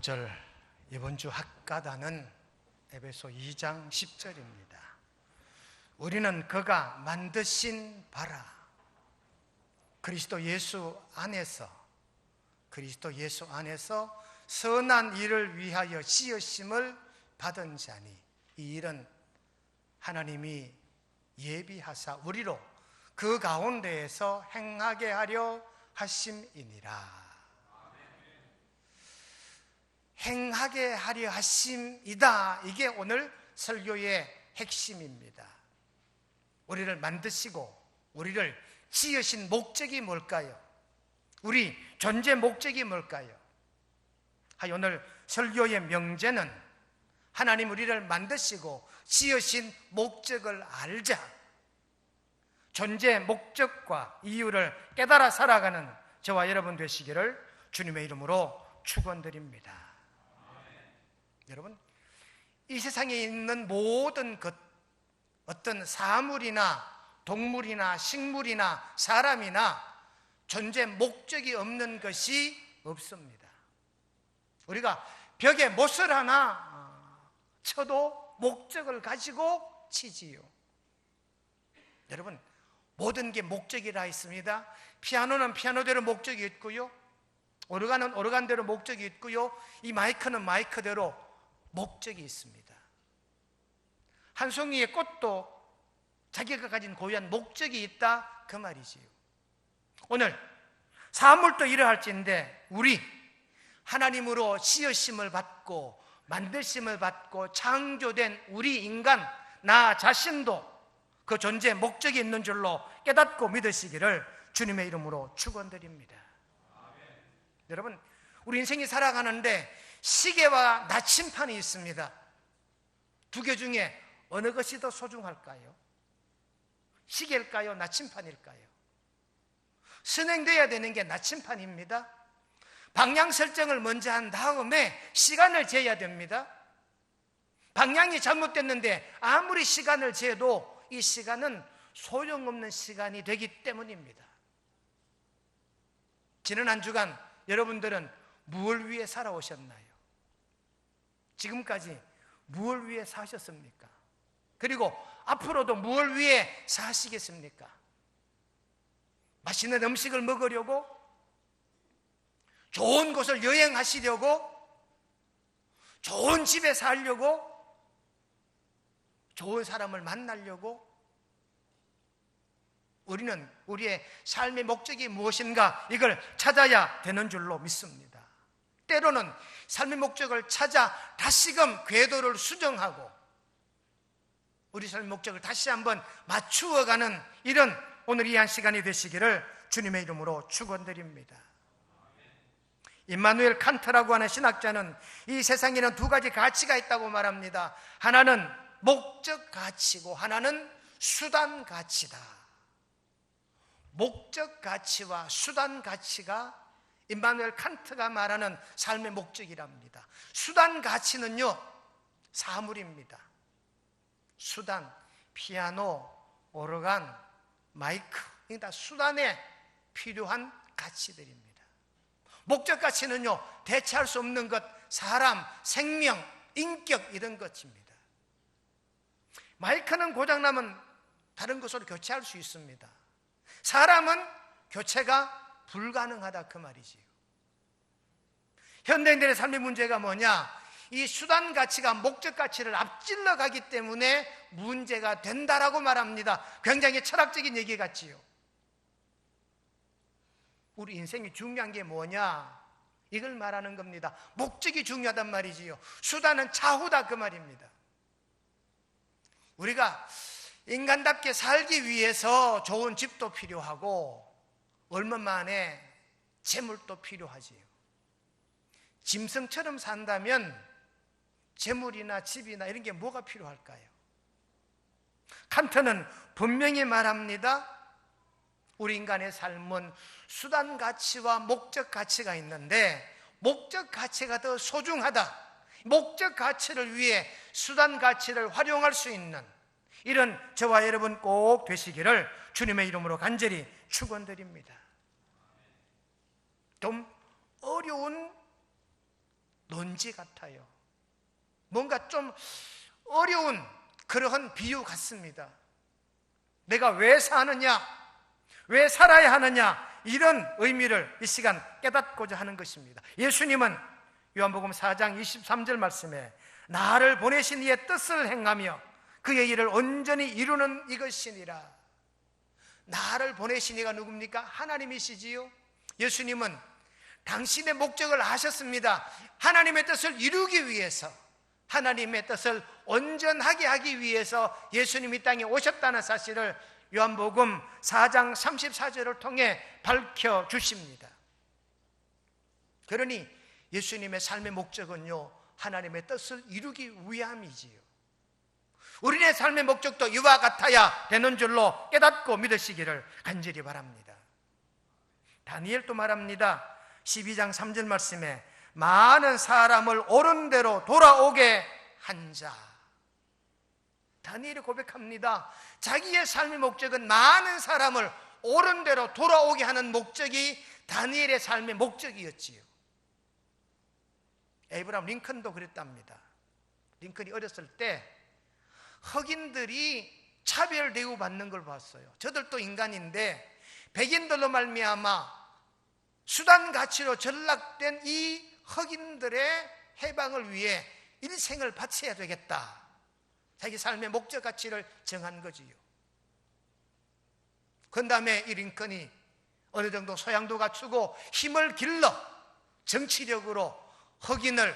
구절, 이번 주 학가단은 에베소 2장 10절입니다. 우리는 그가 만드신 바라, 그리스도 예수 안에서 선한 일을 위하여 지으심을 받은 자니, 이 일은 하나님이 예비하사 우리로 그 가운데에서 행하게 하려 하심이니라. 행하게 하려 하심이다. 이게 오늘 설교의 핵심입니다. 우리를 만드시고 우리를 지으신 목적이 뭘까요? 우리 존재 목적이 뭘까요? 오늘 설교의 명제는 하나님 우리를 만드시고 지으신 목적을 알자, 존재 목적과 이유를 깨달아 살아가는 저와 여러분 되시기를 주님의 이름으로 축원드립니다. 여러분, 이 세상에 있는 모든 것, 어떤 사물이나 동물이나 식물이나 사람이나 존재 목적이 없는 것이 없습니다. 우리가 벽에 못을 하나 쳐도 목적을 가지고 치지요. 여러분, 모든 게 목적이라 있습니다. 피아노는 피아노대로 목적이 있고요, 오르간은 오르간대로 목적이 있고요, 이 마이크는 마이크대로 목적이 있습니다. 한 송이의 꽃도 자기가 가진 고유한 목적이 있다, 그 말이지요. 오늘 사물도 이러할진데 우리 하나님으로 지으심을 받고 만드심을 받고 창조된 우리 인간, 나 자신도 그 존재 목적이 있는 줄로 깨닫고 믿으시기를 주님의 이름으로 축원드립니다. 여러분, 우리 인생이 살아가는데 시계와 나침판이 있습니다. 두 개 중에 어느 것이 더 소중할까요? 시계일까요? 나침판일까요? 선행되어야 되는 게 나침판입니다. 방향 설정을 먼저 한 다음에 시간을 재야 됩니다. 방향이 잘못됐는데 아무리 시간을 재도 이 시간은 소용없는 시간이 되기 때문입니다. 지난 한 주간 여러분들은 무엇을 위해 살아오셨나요? 지금까지 무엇을 위해 사셨습니까? 그리고 앞으로도 무엇을 위해 사시겠습니까? 맛있는 음식을 먹으려고? 좋은 곳을 여행하시려고? 좋은 집에 살려고? 좋은 사람을 만나려고? 우리는 우리의 삶의 목적이 무엇인가, 이걸 찾아야 되는 줄로 믿습니다. 때로는 삶의 목적을 찾아 다시금 궤도를 수정하고 우리 삶의 목적을 다시 한번 맞추어가는 이런 오늘 이 한 시간이 되시기를 주님의 이름으로 축원드립니다. 임마누엘 칸트라고 하는 신학자는 이 세상에는 두 가지 가치가 있다고 말합니다. 하나는 목적 가치고 하나는 수단 가치다. 목적 가치와 수단 가치가 임마누엘 칸트가 말하는 삶의 목적이랍니다. 수단 가치는요, 사물입니다. 수단, 피아노, 오르간, 마이크, 이게 다 수단에 필요한 가치들입니다. 목적 가치는요, 대체할 수 없는 것, 사람, 생명, 인격, 이런 것입니다. 마이크는 고장나면 다른 것으로 교체할 수 있습니다. 사람은 교체가 불가능하다, 그 말이지요. 현대인들의 삶의 문제가 뭐냐? 이 수단 가치가 목적 가치를 앞질러 가기 때문에 문제가 된다라고 말합니다. 굉장히 철학적인 얘기 같지요. 우리 인생이 중요한 게 뭐냐? 이걸 말하는 겁니다. 목적이 중요하단 말이지요. 수단은 차후다, 그 말입니다. 우리가 인간답게 살기 위해서 좋은 집도 필요하고 얼마 만에 재물도 필요하지요. 짐승처럼 산다면 재물이나 집이나 이런 게 뭐가 필요할까요? 칸트는 분명히 말합니다. 우리 인간의 삶은 수단 가치와 목적 가치가 있는데 목적 가치가 더 소중하다. 목적 가치를 위해 수단 가치를 활용할 수 있는 이런 저와 여러분 꼭 되시기를 주님의 이름으로 간절히 축원드립니다. 좀 어려운 논지 같아요. 뭔가 좀 어려운 그러한 비유 같습니다. 내가 왜 사느냐, 왜 살아야 하느냐, 이런 의미를 이 시간 깨닫고자 하는 것입니다. 예수님은 요한복음 4장 23절 말씀에 나를 보내신 이의 뜻을 행하며 그의 일을 온전히 이루는 이것이니라. 나를 보내신 이가 누굽니까? 하나님이시지요. 예수님은 당신의 목적을 아셨습니다. 하나님의 뜻을 이루기 위해서, 하나님의 뜻을 온전하게 하기 위해서 예수님이 땅에 오셨다는 사실을 요한복음 4장 34절을 통해 밝혀주십니다. 그러니 예수님의 삶의 목적은요, 하나님의 뜻을 이루기 위함이지요. 우리의 삶의 목적도 이와 같아야 되는 줄로 깨닫고 믿으시기를 간절히 바랍니다. 다니엘도 말합니다. 12장 3절 말씀에 많은 사람을 옳은 대로 돌아오게 한 자. 다니엘이 고백합니다. 자기의 삶의 목적은 많은 사람을 옳은 대로 돌아오게 하는 목적이 다니엘의 삶의 목적이었지요. 에이브라함 링컨도 그랬답니다. 링컨이 어렸을 때 흑인들이 차별 대우받는 걸 봤어요. 저들도 인간인데 백인들로 말미암아 수단 가치로 전락된 이 흑인들의 해방을 위해 일생을 바쳐야 되겠다. 자기 삶의 목적 가치를 정한 거지요. 그 다음에 이 링컨이 어느 정도 소양도 갖추고 힘을 길러 정치력으로 흑인을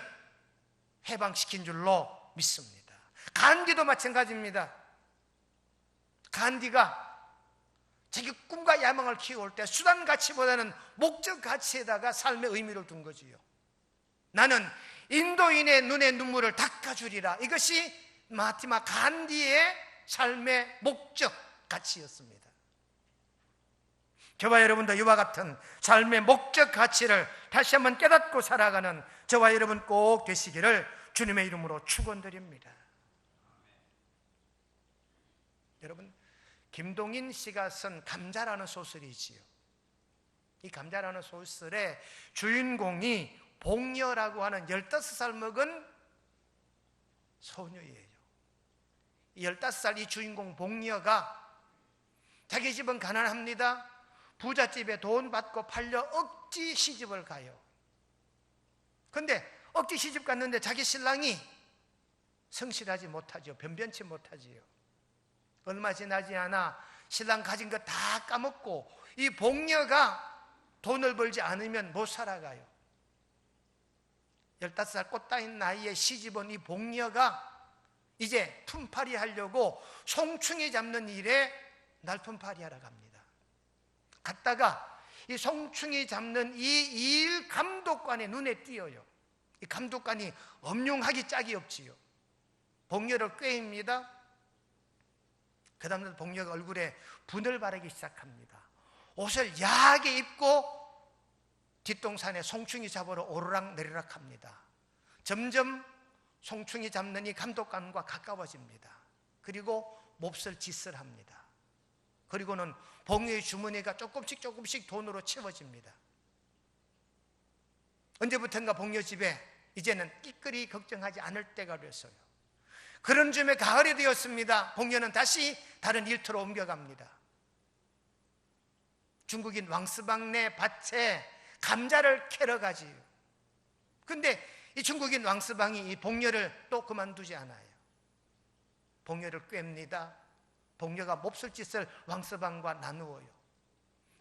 해방시킨 줄로 믿습니다. 간디도 마찬가지입니다. 간디가 자기 꿈과 야망을 키워올 때 수단 가치보다는 목적 가치에다가 삶의 의미를 둔 거지요. 나는 인도인의 눈의 눈물을 닦아주리라. 이것이 마하티마 간디의 삶의 목적 가치였습니다. 저와 여러분도 이와 같은 삶의 목적 가치를 다시 한번 깨닫고 살아가는 저와 여러분 꼭 되시기를 주님의 이름으로 축원드립니다. 여러분, 김동인 씨가 쓴 감자라는 소설이지요. 이 감자라는 소설의 주인공이 복녀라고 하는 15살 먹은 소녀예요. 15살 이 주인공 복녀가 자기 집은 가난합니다. 부잣집에 돈 받고 팔려 억지 시집을 가요. 그런데 억지 시집 갔는데 자기 신랑이 성실하지 못하죠. 변변치 못하지요. 얼마 지나지 않아 신랑 가진 거 다 까먹고 이 복녀가 돈을 벌지 않으면 못 살아가요. 15살 꽃다인 나이에 시집온 이 복녀가 이제 품팔이 하려고 송충이 잡는 일에 날품팔이 하러 갑니다. 갔다가 이 송충이 잡는 이 일 감독관의 눈에 띄어요. 이 감독관이 엄룡하기 짝이 없지요. 복녀를 꾀입니다. 그 다음날 복녀가 얼굴에 분을 바르기 시작합니다. 옷을 야하게 입고 뒷동산에 송충이 잡으러 오르락 내리락 합니다. 점점 송충이 잡는 이 감독관과 가까워집니다. 그리고 몹쓸 짓을 합니다. 그리고는 복녀의 주머니가 조금씩 돈으로 채워집니다. 언제부턴가 복녀 집에 이제는 끼끌이 걱정하지 않을 때가 됐어요. 그런 즈음에 가을이 되었습니다. 복녀는 다시 다른 일터로 옮겨갑니다. 중국인 왕스방네 밭에 감자를 캐러 가지요. 근데 이 중국인 왕스방이 이 복녀를 또 그만두지 않아요. 복녀를 꿰입니다. 복녀가 몹쓸 짓을 왕스방과 나누어요.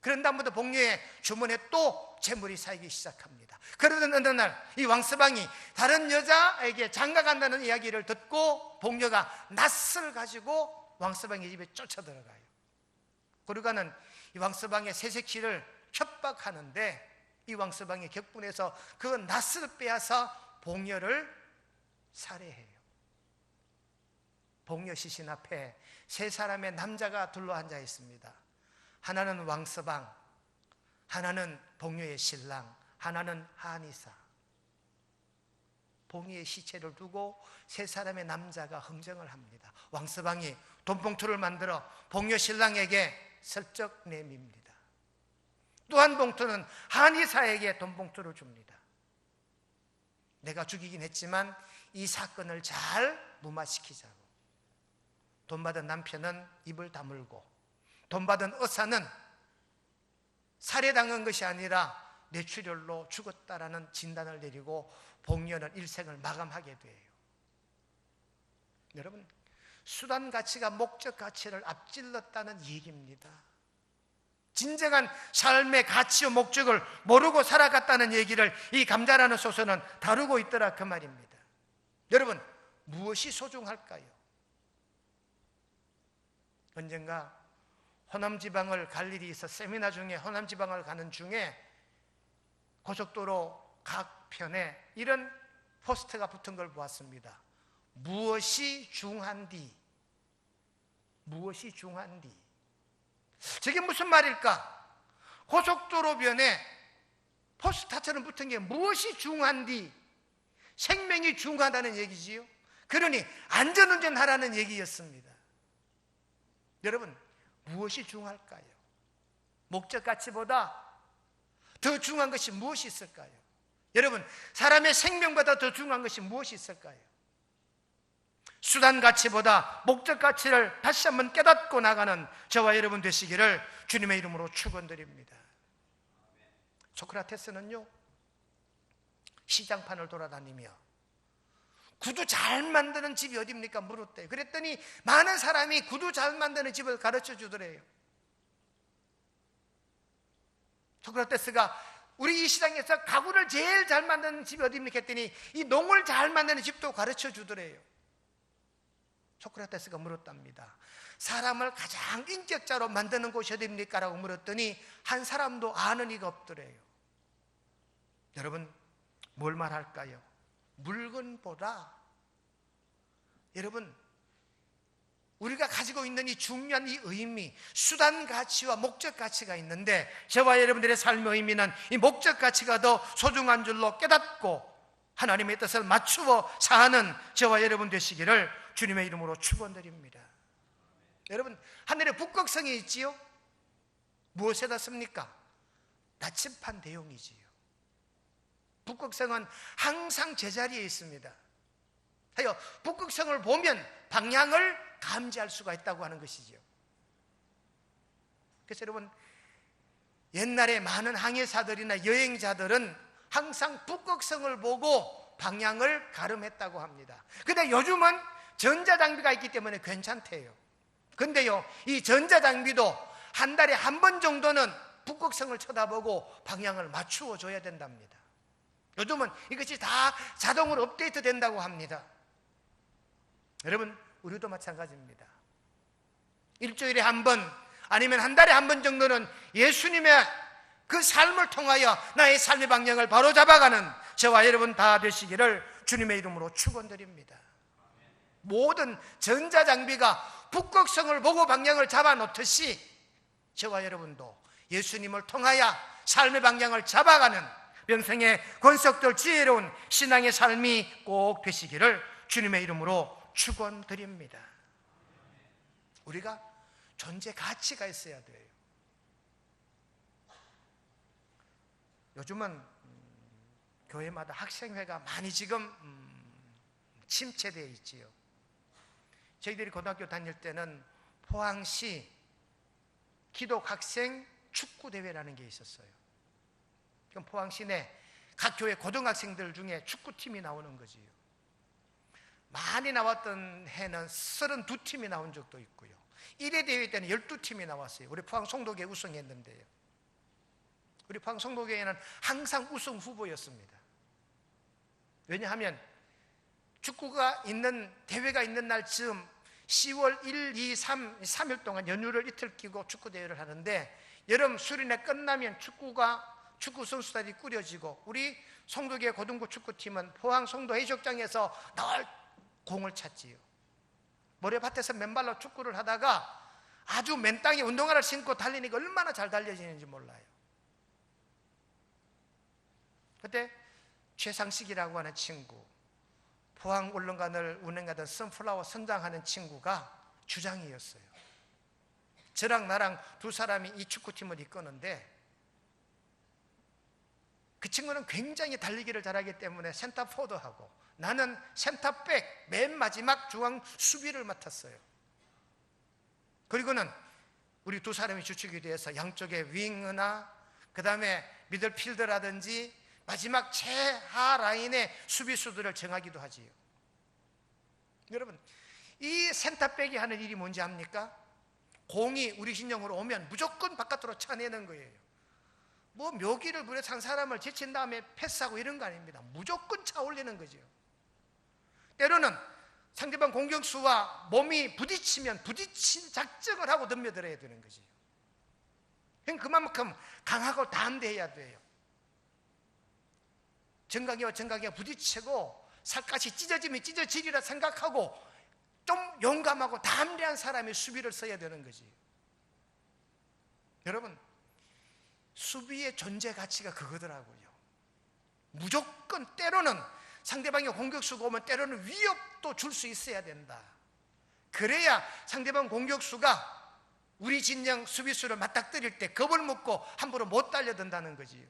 그런 다음부터 복녀의 주머니에 또 재물이 쌓이기 시작합니다. 그러던 어느 날 이 왕스방이 다른 여자에게 장가간다는 이야기를 듣고 복녀가 낫을 가지고 왕스방의 집에 쫓아 들어가요. 그러고는 이 왕스방의 새새끼를 협박하는데 이 왕스방이 격분해서 그 낫을 빼앗아 복녀를 살해해요. 복녀 시신 앞에 세 사람의 남자가 둘러앉아 있습니다. 하나는 왕스방, 하나는 복녀의 신랑, 하나는 하니사. 복녀의 시체를 두고 세 사람의 남자가 흥정을 합니다. 왕스방이 돈봉투를 만들어 복녀 신랑에게 슬쩍 내밉니다. 또 한 봉투는 하니사에게 돈봉투를 줍니다. 내가 죽이긴 했지만 이 사건을 잘 무마시키자고. 돈 받은 남편은 입을 다물고, 돈 받은 의사는 살해당한 것이 아니라 뇌출혈로 죽었다라는 진단을 내리고 복녀는 일생을 마감하게 돼요. 여러분, 수단 가치가 목적 가치를 앞질렀다는 얘기입니다. 진정한 삶의 가치와 목적을 모르고 살아갔다는 얘기를 이 감자라는 소설은 다루고 있더라 그 말입니다. 여러분, 무엇이 소중할까요? 언젠가 호남지방을 갈 일이 있어 세미나 중에 호남지방을 가는 중에 고속도로 각 편에 이런 포스터가 붙은 걸 보았습니다. 무엇이 중한디? 무엇이 중한디? 저게 무슨 말일까? 고속도로변에 포스터처럼 붙은 게 무엇이 중한디? 생명이 중하다는 얘기지요. 그러니 안전운전하라는 얘기였습니다. 여러분, 무엇이 중할까요? 목적 가치보다 더 중요한 것이 무엇이 있을까요? 여러분, 사람의 생명보다 더 중요한 것이 무엇이 있을까요? 수단 가치보다 목적 가치를 다시 한번 깨닫고 나가는 저와 여러분 되시기를 주님의 이름으로 축원드립니다. 소크라테스는요, 시장판을 돌아다니며 구두 잘 만드는 집이 어디입니까? 물었대요. 그랬더니 많은 사람이 구두 잘 만드는 집을 가르쳐 주더래요. 소크라테스가 우리 이 시장에서 가구를 제일 잘 만드는 집이 어디입니까? 했더니 이 농을 잘 만드는 집도 가르쳐 주더래요. 소크라테스가 물었답니다. 사람을 가장 인격자로 만드는 곳이 어디입니까? 라고 물었더니 한 사람도 아는 이가 없더래요. 여러분, 뭘 말할까요? 물건보다 여러분, 우리가 가지고 있는 이 중요한 이 의미, 수단 가치와 목적 가치가 있는데 저와 여러분들의 삶의 의미는 이 목적 가치가 더 소중한 줄로 깨닫고 하나님의 뜻을 맞추어 사는 저와 여러분 되시기를 주님의 이름으로 축원드립니다. 여러분, 하늘에 북극성이 있지요? 무엇에다 씁니까? 나침반 대용이지요. 북극성은 항상 제자리에 있습니다. 하여 북극성을 보면 방향을 감지할 수가 있다고 하는 것이지요. 그래서 여러분, 옛날에 많은 항해사들이나 여행자들은 항상 북극성을 보고 방향을 가름했다고 합니다. 근데 요즘은 전자장비가 있기 때문에 괜찮대요. 근데요, 이 전자장비도 한 달에 한 번 정도는 북극성을 쳐다보고 방향을 맞추어 줘야 된답니다. 요즘은 이것이 다 자동으로 업데이트 된다고 합니다. 여러분, 우리도 마찬가지입니다. 일주일에 한 번 아니면 한 달에 한 번 정도는 예수님의 그 삶을 통하여 나의 삶의 방향을 바로 잡아가는 저와 여러분 다 되시기를 주님의 이름으로 축원드립니다. 모든 전자장비가 북극성을 보고 방향을 잡아놓듯이 저와 여러분도 예수님을 통하여 삶의 방향을 잡아가는 명생의 권속들 지혜로운 신앙의 삶이 꼭 되시기를 주님의 이름으로 축원드립니다. 우리가 존재 가치가 있어야 돼요. 요즘은 교회마다 학생회가 많이 지금 침체되어 있지요. 저희들이 고등학교 다닐 때는 포항시 기독학생 축구대회라는 게 있었어요. 지금 포항시 내 각 교회 고등학생들 중에 축구팀이 나오는 거지요. 많이 나왔던 해는 32팀이 나온 적도 있고요. 1회 대회 때는 12팀이 나왔어요. 우리 포항 송도교회 우승했는데요. 우리 포항 송도교회는 항상 우승 후보였습니다. 왜냐하면 축구가 있는 대회가 있는 날쯤 10월 1, 2, 3일 동안 연휴를 이틀 끼고 축구 대회를 하는데 여름 수련회 끝나면 축구 선수들이 꾸려지고 우리 송도교회 고등부 축구팀은 포항 송도 해수욕장에서 늘 공을 찼지요. 모래밭에서 맨발로 축구를 하다가 아주 맨 땅에 운동화를 신고 달리니까 얼마나 잘 달려지는지 몰라요. 그때 최상식이라고 하는 친구, 포항 울릉간을 운행하던 선플라워 선장하는 친구가 주장이었어요. 저랑 나랑 두 사람이 이 축구팀을 이끄는데 그 친구는 굉장히 달리기를 잘하기 때문에 센터포드하고 나는 센터백 맨 마지막 중앙 수비를 맡았어요. 그리고는 우리 두 사람이 주축이 돼서 양쪽에 윙이나 그 다음에 미들필더라든지 마지막 최하 라인의 수비수들을 정하기도 하지요. 여러분, 이 센터백이 하는 일이 뭔지 압니까? 공이 우리 진영으로 오면 무조건 바깥으로 차내는 거예요. 뭐 묘기를 부려서 한 사람을 제친 다음에 패스하고 이런 거 아닙니다. 무조건 차 올리는 거죠. 때로는 상대방 공격수와 몸이 부딪히면 부딪힌 작정을 하고 덤벼들어야 되는 거지. 그만큼 강하고 담대해야 돼요. 정강이와 정강이가 부딪히고 살갗이 찢어지면 찢어지리라 생각하고 좀 용감하고 담대한 사람이 수비를 써야 되는 거지. 여러분, 수비의 존재 가치가 그거더라고요. 무조건 때로는 상대방의 공격수가 오면 때로는 위협도 줄 수 있어야 된다. 그래야 상대방 공격수가 우리 진영 수비수를 맞닥뜨릴 때 겁을 먹고 함부로 못 달려든다는 거지요.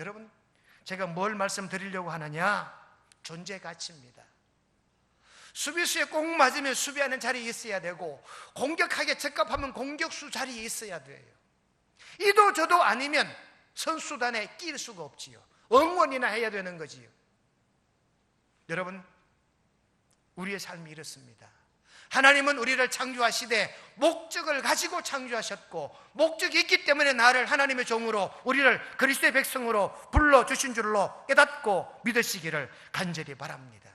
여러분, 제가 뭘 말씀드리려고 하느냐? 존재 가치입니다. 수비수에 꼭 맞으면 수비하는 자리에 있어야 되고 공격하게 적합하면 공격수 자리에 있어야 돼요. 이도 저도 아니면 선수단에 낄 수가 없지요. 응원이나 해야 되는 거지요. 여러분, 우리의 삶이 이렇습니다. 하나님은 우리를 창조하시되 목적을 가지고 창조하셨고 목적이 있기 때문에 나를 하나님의 종으로 우리를 그리스도의 백성으로 불러주신 줄로 깨닫고 믿으시기를 간절히 바랍니다.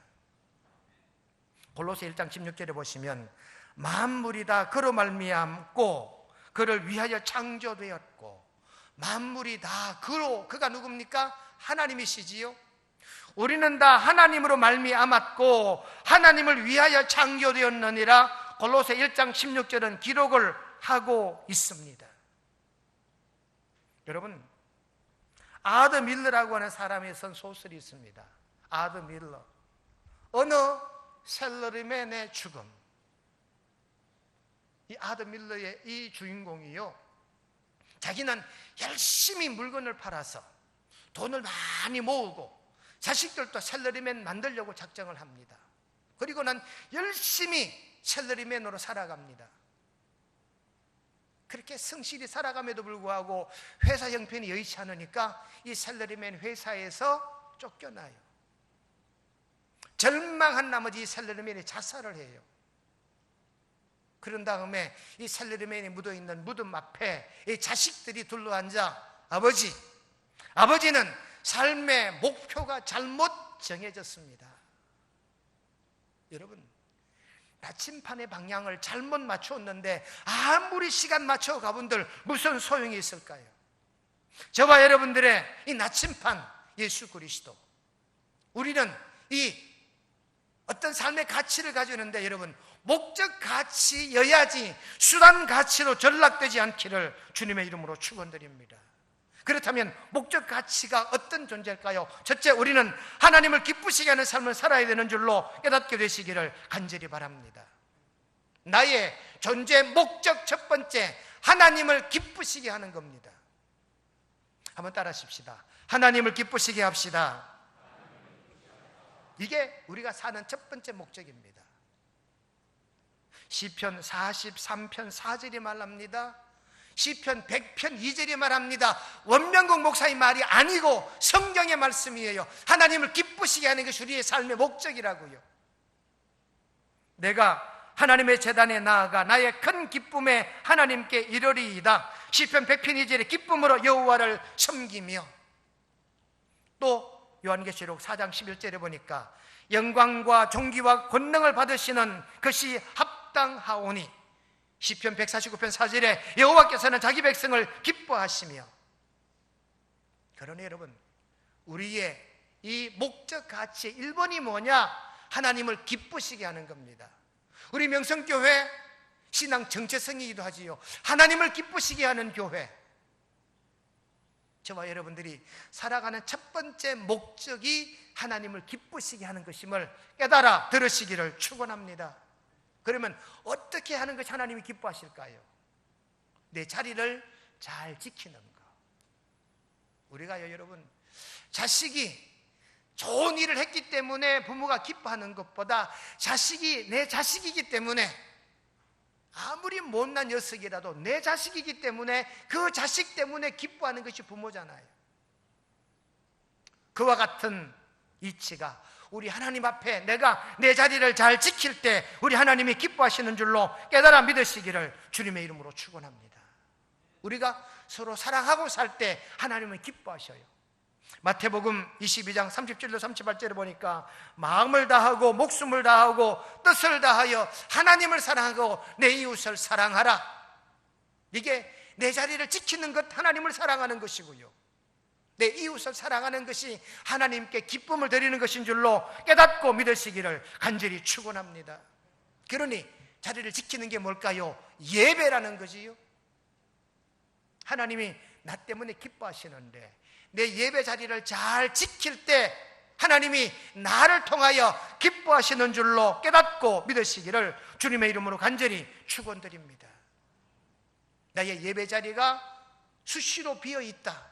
골로새 1장 16절에 보시면 만물이 다 그로 말미암고 그를 위하여 창조되었고 만물이 다 그가 누굽니까? 하나님이시지요. 우리는 다 하나님으로 말미암았고 하나님을 위하여 창조되었느니라. 골로새 1장 16절은 기록을 하고 있습니다. 여러분, 아드 밀러라고 하는 사람이 쓴 소설이 있습니다. 아드 밀러. 어느 셀러리맨의 죽음. 이 아드 밀러의 이 주인공이요, 자기는 열심히 물건을 팔아서 돈을 많이 모으고 자식들도 셀러리맨 만들려고 작정을 합니다. 그리고는 열심히 셀러리맨으로 살아갑니다. 그렇게 성실히 살아감에도 불구하고 회사 형편이 여의치 않으니까 이 셀러리맨 회사에서 쫓겨나요. 절망한 나머지 이 셀러리맨이 자살을 해요. 그런 다음에 이 셀러리맨이 묻어있는 무덤 앞에 이 자식들이 둘러앉아 아버지는 삶의 목표가 잘못 정해졌습니다. 여러분, 나침판의 방향을 잘못 맞추었는데 아무리 시간 맞춰 가본들 무슨 소용이 있을까요? 저와 여러분들의 이 나침판 예수 그리스도, 우리는 이 어떤 삶의 가치를 가지고 있는데 여러분, 목적 가치여야지 수단 가치로 전락되지 않기를 주님의 이름으로 축원드립니다. 그렇다면 목적 가치가 어떤 존재일까요? 첫째, 우리는 하나님을 기쁘시게 하는 삶을 살아야 되는 줄로 깨닫게 되시기를 간절히 바랍니다. 나의 존재 목적 첫 번째, 하나님을 기쁘시게 하는 겁니다. 한번 따라하십시다. 하나님을 기쁘시게 합시다. 이게 우리가 사는 첫 번째 목적입니다. 시편 43편 4절이 말합니다. 시편 100편 2절이 말합니다. 원명국 목사의 말이 아니고 성경의 말씀이에요. 하나님을 기쁘시게 하는 것이 우리의 삶의 목적이라고요. 내가 하나님의 제단에 나아가 나의 큰 기쁨에 하나님께 이르리이다. 시편 100편 2절에 기쁨으로 여호와를 섬기며, 또 요한계시록 4장 11절에 보니까 영광과 존귀와 권능을 받으시는 것이 합당하오니, 시편 149편 4절에 여호와께서는 자기 백성을 기뻐하시며. 그러니 여러분, 우리의 이 목적 가치의 1번이 뭐냐? 하나님을 기쁘시게 하는 겁니다. 우리 명성교회 신앙 정체성이기도 하지요. 하나님을 기쁘시게 하는 교회. 저와 여러분들이 살아가는 첫 번째 목적이 하나님을 기쁘시게 하는 것임을 깨달아 들으시기를 축원합니다. 그러면 어떻게 하는 것이 하나님이 기뻐하실까요? 내 자리를 잘 지키는 것. 우리가요 여러분, 자식이 좋은 일을 했기 때문에 부모가 기뻐하는 것보다 자식이 내 자식이기 때문에, 아무리 못난 녀석이라도 내 자식이기 때문에 그 자식 때문에 기뻐하는 것이 부모잖아요. 그와 같은 이치가 우리 하나님 앞에 내가 내 자리를 잘 지킬 때 우리 하나님이 기뻐하시는 줄로 깨달아 믿으시기를 주님의 이름으로 축원합니다. 우리가 서로 사랑하고 살 때 하나님은 기뻐하셔요. 마태복음 22장 37절 38절에 보니까 마음을 다하고 목숨을 다하고 뜻을 다하여 하나님을 사랑하고 내 이웃을 사랑하라. 이게 내 자리를 지키는 것, 하나님을 사랑하는 것이고요, 내 이웃을 사랑하는 것이 하나님께 기쁨을 드리는 것인 줄로 깨닫고 믿으시기를 간절히 축원합니다. 그러니 자리를 지키는 게 뭘까요? 예배라는 거지요. 하나님이 나 때문에 기뻐하시는데 내 예배 자리를 잘 지킬 때 하나님이 나를 통하여 기뻐하시는 줄로 깨닫고 믿으시기를 주님의 이름으로 간절히 축원드립니다. 나의 예배 자리가 수시로 비어있다,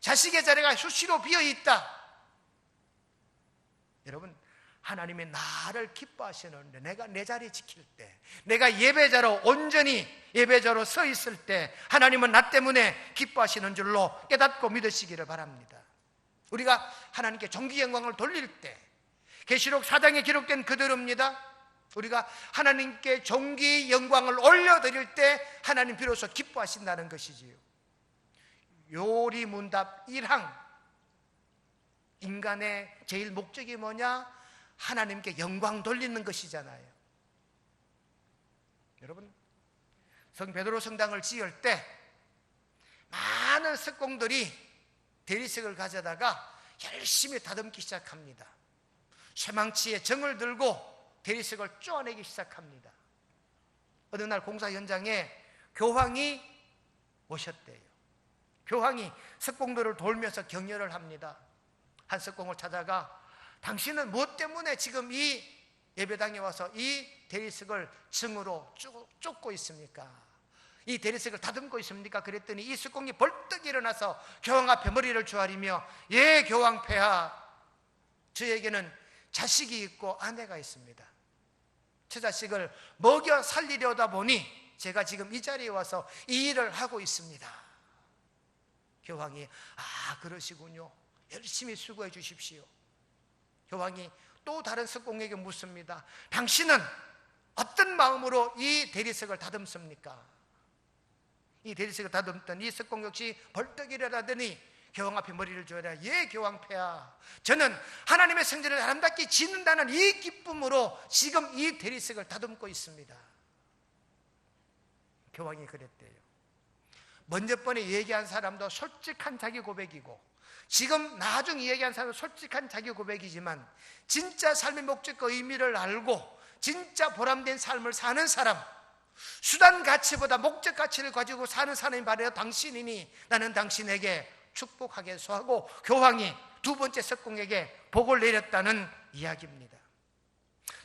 자식의 자리가 수시로 비어있다, 여러분, 하나님이 나를 기뻐하시는데 내가 내 자리 지킬 때, 내가 예배자로 온전히 예배자로 서 있을 때 하나님은 나 때문에 기뻐하시는 줄로 깨닫고 믿으시기를 바랍니다. 우리가 하나님께 존귀 영광을 돌릴 때, 계시록 4장에 기록된 그대로입니다. 우리가 하나님께 존귀 영광을 올려드릴 때 하나님 비로소 기뻐하신다는 것이지요. 요리문답 1항, 인간의 제일 목적이 뭐냐? 하나님께 영광 돌리는 것이잖아요. 여러분, 성 베드로 성당을 지을 때 많은 석공들이 대리석을 가져다가 열심히 다듬기 시작합니다. 쇠망치에 정을 들고 대리석을 쪼아내기 시작합니다. 어느 날 공사 현장에 교황이 오셨대요. 교황이 석공들을 돌면서 격려를 합니다. 한 석공을 찾아가, 당신은 무엇 때문에 지금 이 예배당에 와서 이 대리석을 정으로 쫓고 있습니까? 이 대리석을 다듬고 있습니까? 그랬더니 이 석공이 벌떡 일어나서 교황 앞에 머리를 조아리며, 예, 교황 폐하, 저에게는 자식이 있고 아내가 있습니다. 저 자식을 먹여 살리려다 보니 제가 지금 이 자리에 와서 이 일을 하고 있습니다. 교황이, 아, 그러시군요, 열심히 수고해 주십시오. 교황이 또 다른 석공에게 묻습니다. 당신은 어떤 마음으로 이 대리석을 다듬습니까? 이 대리석을 다듬던 이 석공 역시 벌떡 일어나더니 교황 앞에 머리를 조아려, 예, 교황 폐하, 저는 하나님의 성전을 아름답게 짓는다는 이 기쁨으로 지금 이 대리석을 다듬고 있습니다. 교황이 그랬대요. 먼저 번에 얘기한 사람도 솔직한 자기 고백이고, 지금 나중에 얘기한 사람은 솔직한 자기 고백이지만, 진짜 삶의 목적과 의미를 알고 진짜 보람된 삶을 사는 사람, 수단 가치보다 목적 가치를 가지고 사는 사람이 바로 당신이니 나는 당신에게 축복하겠소 하고 교황이 두 번째 석공에게 복을 내렸다는 이야기입니다.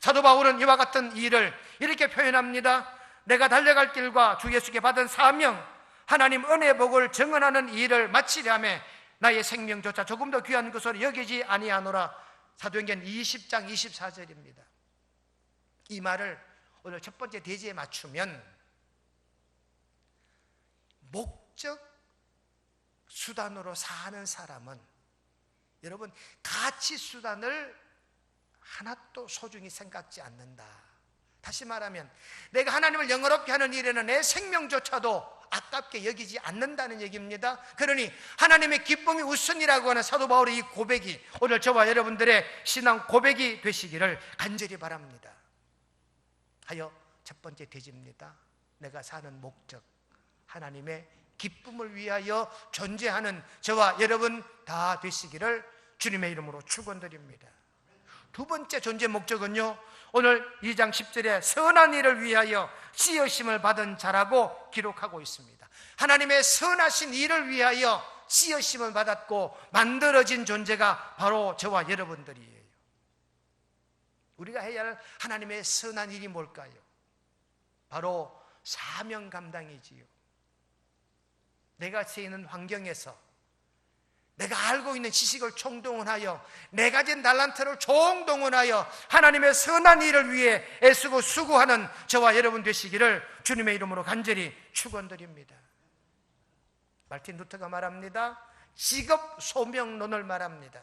사도 바울은 이와 같은 일을 이렇게 표현합니다. 내가 달려갈 길과 주 예수께 받은 사명, 하나님 은혜의 복을 증언하는 일을 마치려 하며 나의 생명조차 조금 더 귀한 것으로 여기지 아니하노라. 사도행전 20장 24절입니다. 이 말을 오늘 첫 번째 대지에 맞추면, 목적 수단으로 사는 사람은 여러분 가치 수단을 하나도 소중히 생각지 않는다. 다시 말하면 내가 하나님을 영화롭게 하는 일에는 내 생명조차도 아깝게 여기지 않는다는 얘기입니다. 그러니 하나님의 기쁨이 우선이라고 하는 사도 바울의 이 고백이 오늘 저와 여러분들의 신앙 고백이 되시기를 간절히 바랍니다. 하여 첫 번째 대지입니다. 내가 사는 목적, 하나님의 기쁨을 위하여 존재하는 저와 여러분 다 되시기를 주님의 이름으로 축원드립니다. 두 번째 존재 목적은요, 오늘 2장 10절에 선한 일을 위하여 씌으심을 받은 자라고 기록하고 있습니다. 하나님의 선하신 일을 위하여 씌으심을 받았고 만들어진 존재가 바로 저와 여러분들이에요. 우리가 해야 할 하나님의 선한 일이 뭘까요? 바로 사명 감당이지요. 내가 서 있는 환경에서 내가 알고 있는 지식을 총동원하여 내 가진 달란트를 총동원하여 하나님의 선한 일을 위해 애쓰고 수고하는 저와 여러분 되시기를 주님의 이름으로 간절히 축원드립니다. 말틴 루터가 말합니다. 직업 소명론을 말합니다.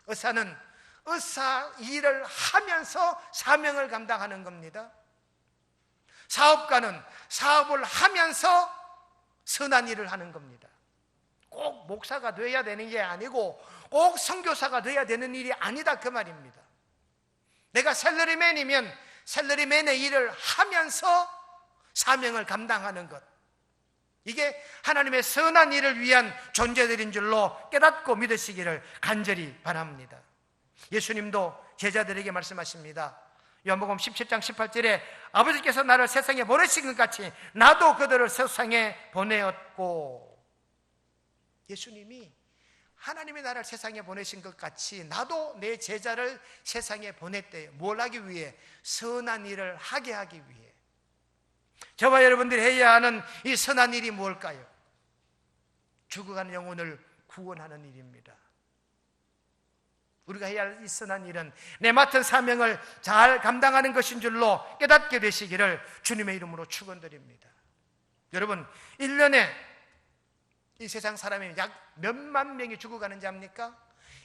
의사는 의사 일을 하면서 사명을 감당하는 겁니다. 사업가는 사업을 하면서 선한 일을 하는 겁니다. 꼭 목사가 돼야 되는 게 아니고 꼭 선교사가 돼야 되는 일이 아니다 그 말입니다. 내가 샐러리맨이면 샐러리맨의 일을 하면서 사명을 감당하는 것, 이게 하나님의 선한 일을 위한 존재들인 줄로 깨닫고 믿으시기를 간절히 바랍니다. 예수님도 제자들에게 말씀하십니다. 요한복음 17장 18절에 아버지께서 나를 세상에 보내신 것 같이 나도 그들을 세상에 보내었고, 예수님이 하나님의 나를 세상에 보내신 것 같이 나도 내 제자를 세상에 보냈대요. 뭘 하기 위해? 선한 일을 하게 하기 위해. 저와 여러분들이 해야 하는 이 선한 일이 무엇일까요? 죽어가는 영혼을 구원하는 일입니다. 우리가 해야 할 이 선한 일은 내 맡은 사명을 잘 감당하는 것인 줄로 깨닫게 되시기를 주님의 이름으로 축원드립니다. 여러분, 1년에 이 세상 사람이 약 몇만 명이 죽어가는지 압니까?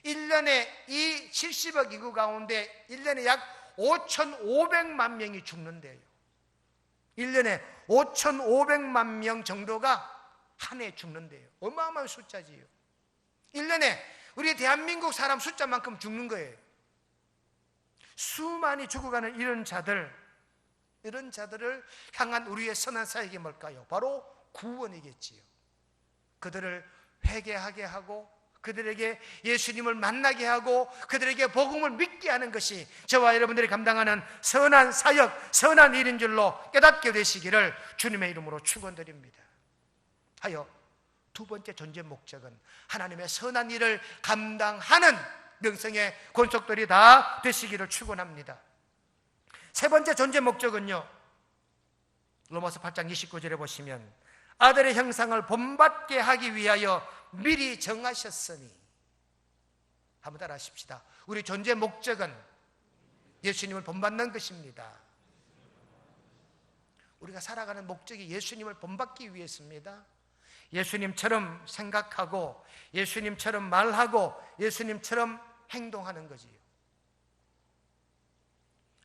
1년에 이 70억 인구 가운데 1년에 약 5,500만 명이 죽는데요. 1년에 5,500만 명 정도가 한 해 죽는데요. 어마어마한 숫자지요. 1년에 우리 대한민국 사람 숫자만큼 죽는 거예요. 수많이 죽어가는 이런 자들을 향한 우리의 선한 사역이 뭘까요? 바로 구원이겠지요. 그들을 회개하게 하고 그들에게 예수님을 만나게 하고 그들에게 복음을 믿게 하는 것이 저와 여러분들이 감당하는 선한 사역, 선한 일인 줄로 깨닫게 되시기를 주님의 이름으로 축원드립니다. 하여 두 번째 존재 목적은 하나님의 선한 일을 감당하는 명성의 권속들이 다 되시기를 축원합니다. 세 번째 존재 목적은요, 로마서 8장 29절에 보시면 아들의 형상을 본받게 하기 위하여 미리 정하셨으니. 한번 따라 하십시다. 우리 존재 목적은 예수님을 본받는 것입니다. 우리가 살아가는 목적이 예수님을 본받기 위해서입니다. 예수님처럼 생각하고 예수님처럼 말하고 예수님처럼 행동하는 거지요.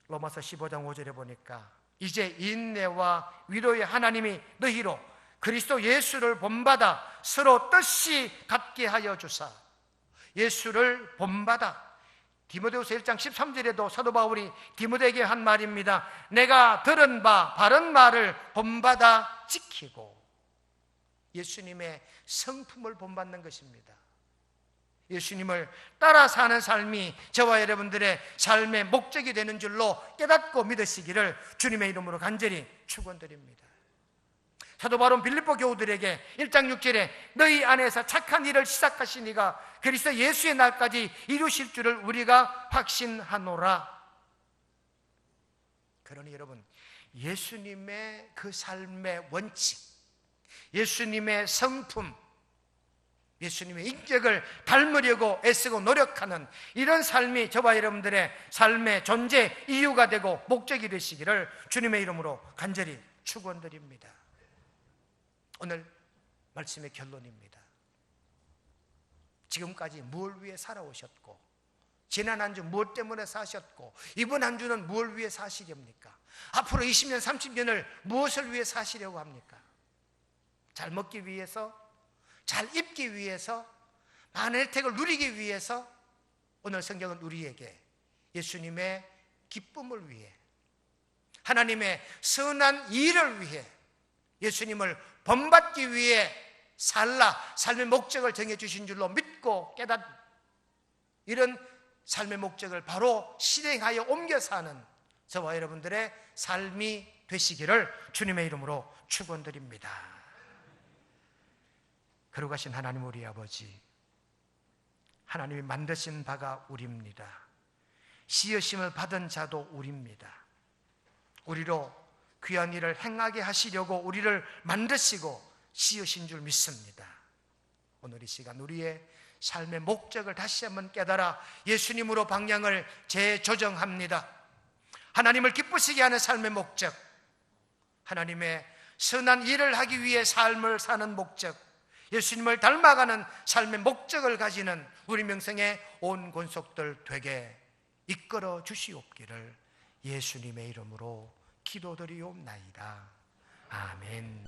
로마서 15장 5절에 보니까 이제 인내와 위로의 하나님이 너희로 그리스도 예수를 본받아 서로 뜻이 같게 하여 주사. 예수를 본받아. 디모데후서 1장 13절에도 사도 바울이 디모데에게 한 말입니다. 내가 들은 바 바른 말을 본받아 지키고. 예수님의 성품을 본받는 것입니다. 예수님을 따라 사는 삶이 저와 여러분들의 삶의 목적이 되는 줄로 깨닫고 믿으시기를 주님의 이름으로 간절히 축원드립니다. 사도 바울은 빌립보 교우들에게 1장 6절에 너희 안에서 착한 일을 시작하신 이가 그리스도 예수의 날까지 이루실 줄을 우리가 확신하노라. 그러니 여러분, 예수님의 그 삶의 원칙, 예수님의 성품, 예수님의 인격을 닮으려고 애쓰고 노력하는 이런 삶이 저와 여러분들의 삶의 존재 이유가 되고 목적이 되시기를 주님의 이름으로 간절히 축원드립니다. 오늘 말씀의 결론입니다. 지금까지 뭘 위해 살아오셨고, 지난 한 주 무엇 때문에 사셨고, 이번 한 주는 뭘 위해 사시렵니까? 앞으로 20년, 30년을 무엇을 위해 사시려고 합니까? 잘 먹기 위해서, 잘 입기 위해서, 많은 혜택을 누리기 위해서? 오늘 성경은 우리에게 예수님의 기쁨을 위해, 하나님의 선한 일을 위해, 예수님을 본받기 위해 삶의 목적을 정해주신 줄로 믿고 깨닫, 이런 삶의 목적을 바로 실행하여 옮겨 사는 저와 여러분들의 삶이 되시기를 주님의 이름으로 축원드립니다. 거룩하신 하나님 우리 아버지, 하나님이 만드신 바가 우리입니다. 지으심을 받은 자도 우리입니다. 우리로 귀한 일을 행하게 하시려고 우리를 만드시고 지으신 줄 믿습니다. 오늘 이 시간 우리의 삶의 목적을 다시 한번 깨달아 예수님으로 방향을 재조정합니다. 하나님을 기쁘시게 하는 삶의 목적, 하나님의 선한 일을 하기 위해 삶을 사는 목적, 예수님을 닮아가는 삶의 목적을 가지는 우리 명성의 온 권속들 되게 이끌어 주시옵기를 예수님의 이름으로 기도드리옵나이다. 아멘.